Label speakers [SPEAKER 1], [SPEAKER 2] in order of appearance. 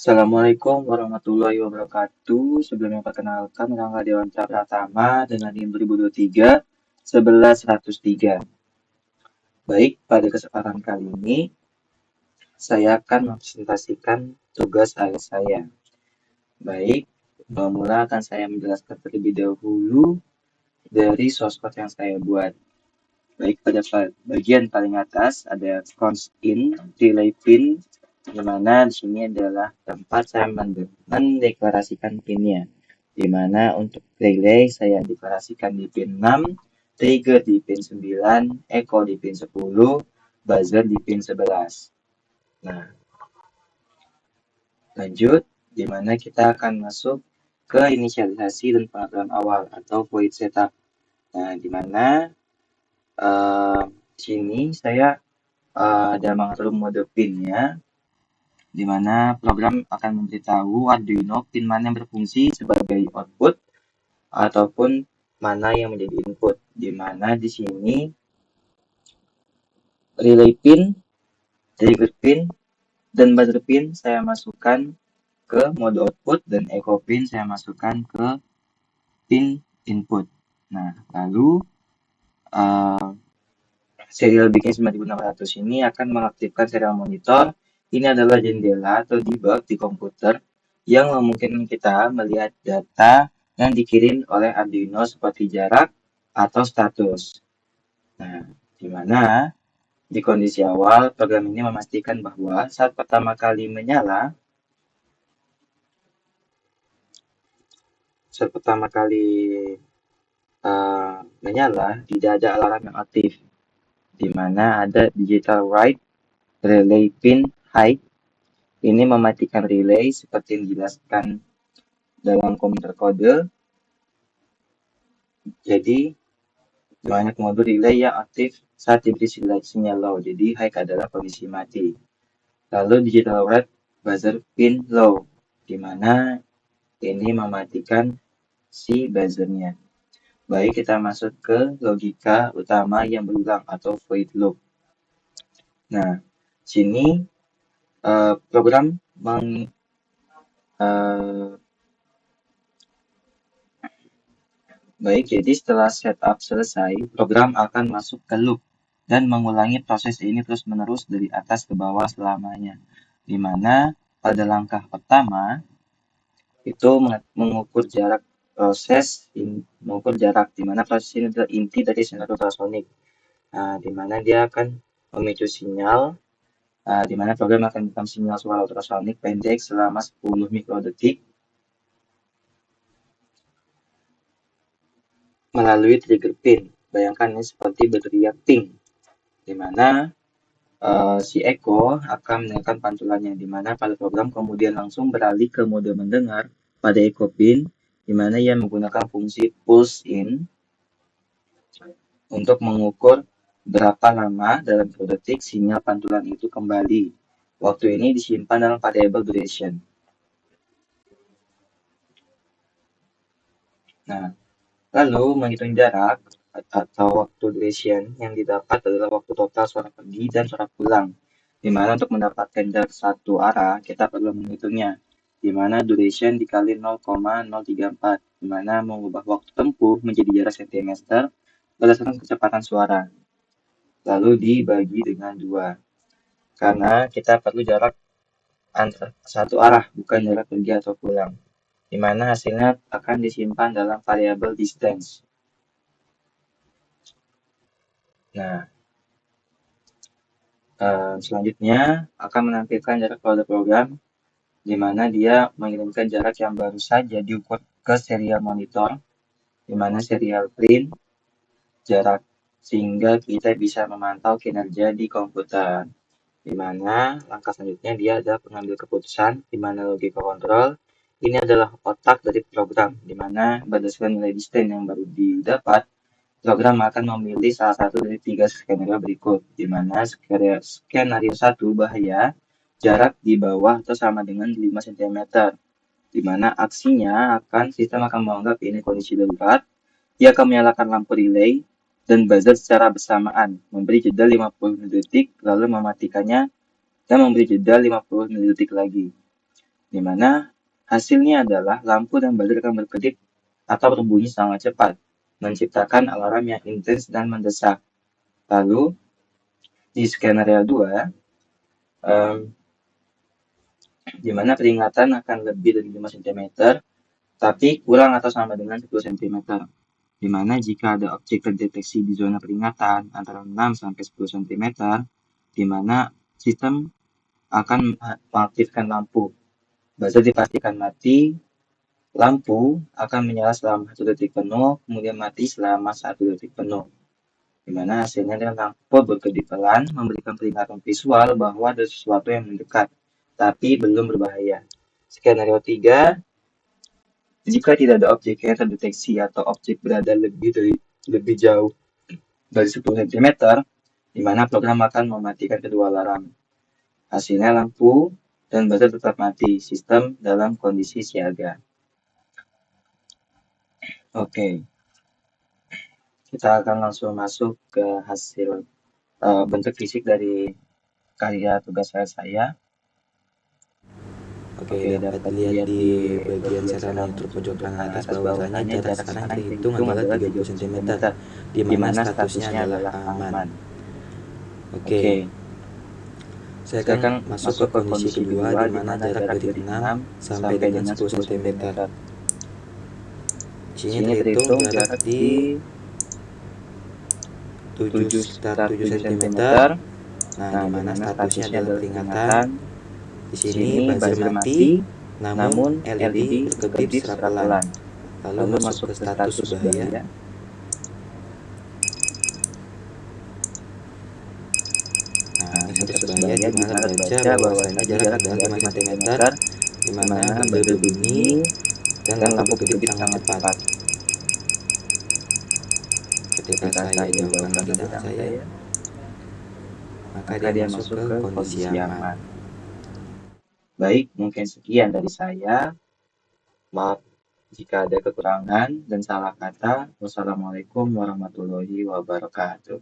[SPEAKER 1] Assalamualaikum warahmatullahi wabarakatuh. Sebelumnya perkenalkan, Rangga Dewansa Pratama dengan NIM 2023 11103. Baik, pada kesempatan kali ini saya akan mempresentasikan tugas akhir saya. Baik, mula akan saya menjelaskan terlebih dahulu dari source code yang saya buat. Baik, pada bagian paling atas ada const in, delay pin, di mana di sini adalah tempat saya mendeklarasikan pinnya. Di mana untuk relay saya deklarasikan di pin 6, trigger di pin 9, echo di pin 10, buzzer di pin 11. Nah, lanjut, di mana kita akan masuk ke inisialisasi dan pengaturan awal atau void setup. Nah, di mana di sini saya ada mengatur mode pinnya, di mana program akan memberitahu Arduino pin mana yang berfungsi sebagai output ataupun mana yang menjadi input. Di mana di sini relay pin, trigger pin, dan buzzer pin saya masukkan ke mode output dan echo pin saya masukkan ke pin input. Nah, lalu serial bikin 9600 ini akan mengaktifkan serial monitor. Ini adalah jendela atau debug di komputer yang memungkinkan kita melihat data yang dikirim oleh Arduino seperti jarak atau status. Nah, di mana di kondisi awal program ini memastikan bahwa saat pertama kali menyala, tidak ada alarm yang aktif, di mana ada digital write relay pin high. Ini mematikan relay seperti yang dijelaskan dalam komentar kode. Jadi banyak mode relay yang aktif saat diberi sinyal low. Jadi high adalah kondisi mati. Lalu digital write buzzer pin low, di mana ini mematikan si buzzernya. Baik, kita masuk ke logika utama yang berulang atau void loop. Nah, sini program Baik, jadi setelah setup selesai, program akan masuk ke loop dan mengulangi proses ini terus-menerus dari atas ke bawah selamanya. Di mana pada langkah pertama itu mengukur jarak mengukur jarak, di mana proses ini adalah inti dari sinyal ultrasonik. Nah, di mana dia akan memicu sinyal, di mana program akan merekam sinyal suara ultrasonik pendek selama 10 mikrodetik melalui trigger pin. Bayangkan ini seperti berteriak ping, di mana si Echo akan menekan pantulannya, di mana pada program kemudian langsung beralih ke mode mendengar pada Echo pin, di mana ia menggunakan fungsi pulse in untuk mengukur berapa lama dalam detik sinyal pantulan itu kembali. Waktu ini disimpan dalam variable duration. Nah, lalu menghitung jarak atau waktu duration yang didapat adalah waktu total suara pergi dan suara pulang. Di mana untuk mendapatkan jarak satu arah, kita perlu menghitungnya. Di mana duration dikali 0,034, di mana mengubah waktu tempuh menjadi jarak cm berdasarkan kecepatan suara. Lalu dibagi dengan 2. Karena kita perlu jarak antara satu arah, bukan jarak pergi atau pulang. Di mana hasilnya akan disimpan dalam variabel distance. Nah, selanjutnya akan menampilkan jarak pada program, di mana dia mengirimkan jarak yang baru saja diukur ke serial monitor, di mana serial print jarak, sehingga kita bisa memantau kinerja di komputer. Di mana langkah selanjutnya dia ada pengambil keputusan, di mana logika kontrol ini adalah otak dari program, di mana berdasarkan nilai distance yang baru didapat, program akan memilih salah satu dari 3 skenario berikut, di mana skenario 1 bahaya, jarak di bawah atau sama dengan 5 cm, di mana aksinya sistem akan menganggap ini kondisi darurat. Dia akan menyalakan lampu relay dan buzzer secara bersamaan, memberi jeda 50 detik, lalu mematikannya dan memberi jeda 50 detik lagi. di mana hasilnya adalah lampu dan baterai akan berkedip atau berbunyi sangat cepat, menciptakan alarm yang intens dan mendesak. Lalu, di skenario 2, di mana peringatan akan lebih dari 5 cm, tapi kurang atau sama dengan 10 cm. Di mana jika ada objek terdeteksi di zona peringatan antara 6 sampai 10 cm, di mana sistem akan mengaktifkan lampu. Buzzer dipastikan mati, lampu akan menyala selama 1 detik penuh, kemudian mati selama 1 detik penuh. Di mana hasilnya adalah lampu berkedip pelan, memberikan peringatan visual bahwa ada sesuatu yang mendekat, tapi belum berbahaya. Skenario 3, jika tidak ada objek yang terdeteksi atau objek berada lebih jauh dari 10 cm, di mana program akan mematikan kedua alarm. Hasilnya lampu dan buzzer tetap mati, sistem dalam kondisi siaga. Oke, kita akan langsung masuk ke hasil bentuk fisik dari karya tugas saya.
[SPEAKER 2] Oke, dapat dilihat di bagian secara monitor pojok kanan atas bahwasanya jarak sekarang terhitung adalah 30 cm, di mana statusnya adalah aman. Oke, saya akan masuk ke kondisi kedua, di mana jarak dari 6 sampai dengan 10 cm. Di sini terhitung jarak di 7 cm. Nah, di mana statusnya adalah peringatan. Di sini buzzer mati, namun LED berkedip secara pelan. Lalu masuk ke status bahaya. Nah, ini status bahaya di mana terbaca bahwasanya jarak adalah 5 cm, di mana buzzer berbunyi dan lampu berkedip sangat cepat. Ketika saya jauhkan lagi tangan saya, maka dia masuk ke kondisi aman.
[SPEAKER 1] Baik, mungkin sekian dari saya. Maaf jika ada kekurangan dan salah kata. Wassalamualaikum warahmatullahi wabarakatuh.